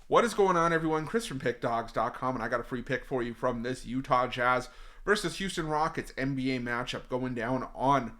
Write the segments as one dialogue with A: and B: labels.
A: What is going on, everyone? Chris from Pickdawgz.com, and I got a free pick for you from this Utah Jazz versus Houston Rockets NBA matchup going down on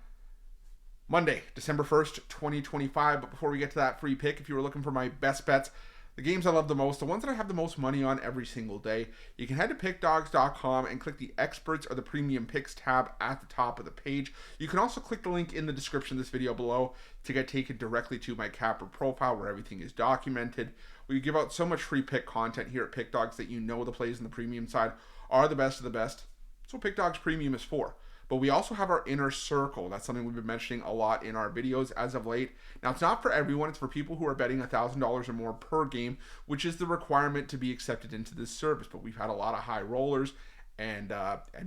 A: Monday, December 1st, 2025. But before we get to that free pick, if you were looking for my best bets, the games I love the most, the ones that I have the most money on every single day, you can head to Pickdawgz.com and click the Experts or the Premium Picks tab at the top of the page. You can also click the link in the description of this video below to get taken directly to my Capper profile where everything is documented. We give out so much free pick content here at Pickdawgz that you know the plays on the premium side are the best of the best. That's what Pickdawgz Premium is for. But we also have our inner circle. That's something we've been mentioning a lot in our videos as of late. Now, it's not for everyone. It's for people who are betting $1,000 or more per game, which is the requirement to be accepted into this service. But we've had a lot of high rollers and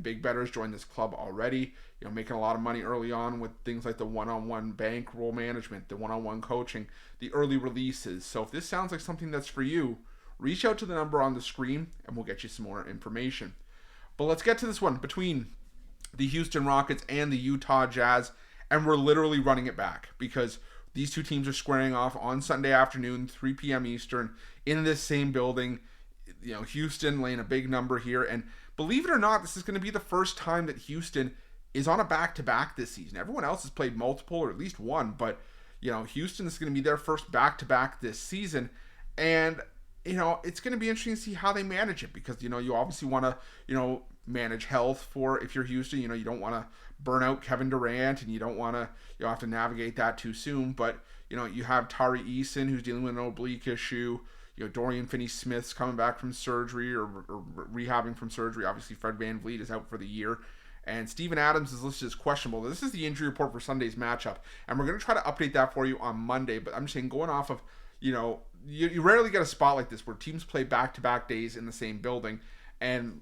A: big bettors join this club already. You know, making a lot of money early on with things like the one-on-one bankroll management, the one-on-one coaching, the early releases. So if this sounds like something that's for you, reach out to the number on the screen and we'll get you some more information. But let's get to this one between the Houston Rockets and the Utah Jazz, and we're literally running it back because these two teams are squaring off on Sunday afternoon, 3 p.m. Eastern, in this same building. You know, Houston laying a big number here, and believe it or not, this is going to be the first time that Houston is on a back-to-back this season. Everyone else has played multiple or at least one, but you know, Houston is going to be their first back-to-back this season, and you know, it's going to be interesting to see how they manage it because you know, you obviously want to manage health for if you're Houston. You know, you don't want to burn out Kevin Durant, and you don't want to have to navigate that too soon. But you know, you have Tari Eason who's dealing with an oblique issue. You know, Dorian Finney-Smith's coming back from surgery or rehabbing from surgery. Obviously, Fred VanVleet is out for the year. And Steven Adams is listed as questionable. This is the injury report for Sunday's matchup. And we're going to try to update that for you on Monday. But I'm just saying, going off of, you know, you rarely get a spot like this where teams play back-to-back days in the same building. And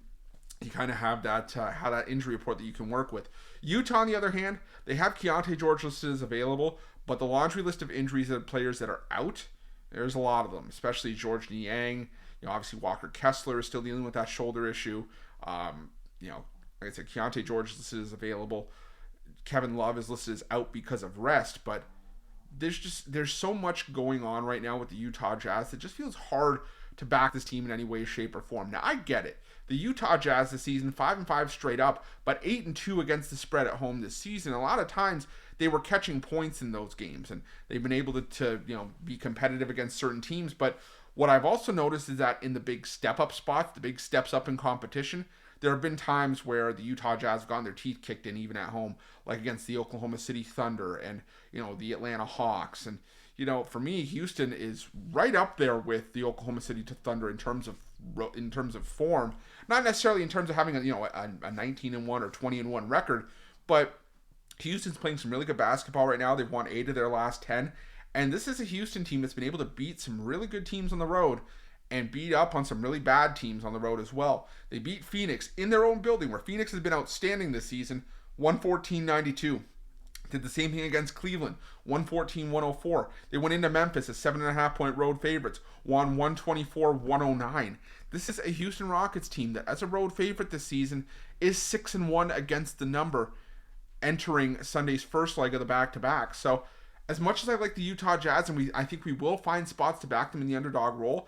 A: you kind of have that injury report that you can work with. Utah, on the other hand, they have Keontae George listed as available. But the laundry list of injuries and players that are out, there's a lot of them, especially George Niang. You know, obviously Walker Kessler is still dealing with that shoulder issue. You know, like I said, Keontae George is listed as available. Kevin Love is listed as out because of rest. But there's so much going on right now with the Utah Jazz that just feels hard to back this team in any way, shape, or form. Now, I get it. The Utah Jazz this season, 5-5 straight up, but 8-2 against the spread at home this season. A lot of times they were catching points in those games, and they've been able to be competitive against certain teams. But what I've also noticed is that in the big step-up spots, the big steps up in competition, there have been times where the Utah Jazz have gotten their teeth kicked in even at home, like against the Oklahoma City Thunder and, you know, the Atlanta Hawks. And, you know, for me, Houston is right up there with the Oklahoma City Thunder in terms of form. Not necessarily in terms of having a 19-1 or 20-1 record, but Houston's playing some really good basketball right now. They've won 8 of their last 10, and this is a Houston team that's been able to beat some really good teams on the road and beat up on some really bad teams on the road as well. They beat Phoenix in their own building, where Phoenix has been outstanding this season, 114-92. Did the same thing against Cleveland, 114-104. They went into Memphis as 7.5-point road favorites, won 124-109. This is a Houston Rockets team that, as a road favorite this season, is 6-1 against the number entering Sunday's first leg of the back-to-back. So, as much as I like the Utah Jazz, and I think we will find spots to back them in the underdog role,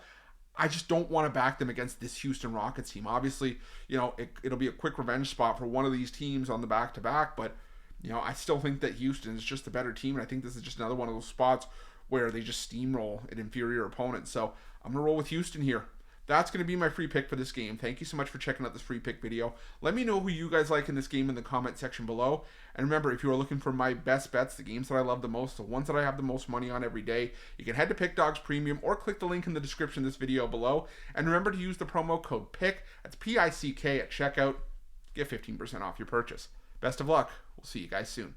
A: I just don't want to back them against this Houston Rockets team. Obviously, you know, it'll be a quick revenge spot for one of these teams on the back-to-back, but you know, I still think that Houston is just the better team, and I think this is just another one of those spots where they just steamroll an inferior opponent. So I'm going to roll with Houston here. That's going to be my free pick for this game. Thank you so much for checking out this free pick video. Let me know who you guys like in this game in the comment section below. And remember, if you are looking for my best bets, the games that I love the most, the ones that I have the most money on every day, you can head to Pickdawgz Premium or click the link in the description of this video below. And remember to use the promo code PICK, that's P-I-C-K, at checkout. Get 15% off your purchase. Best of luck. We'll see you guys soon.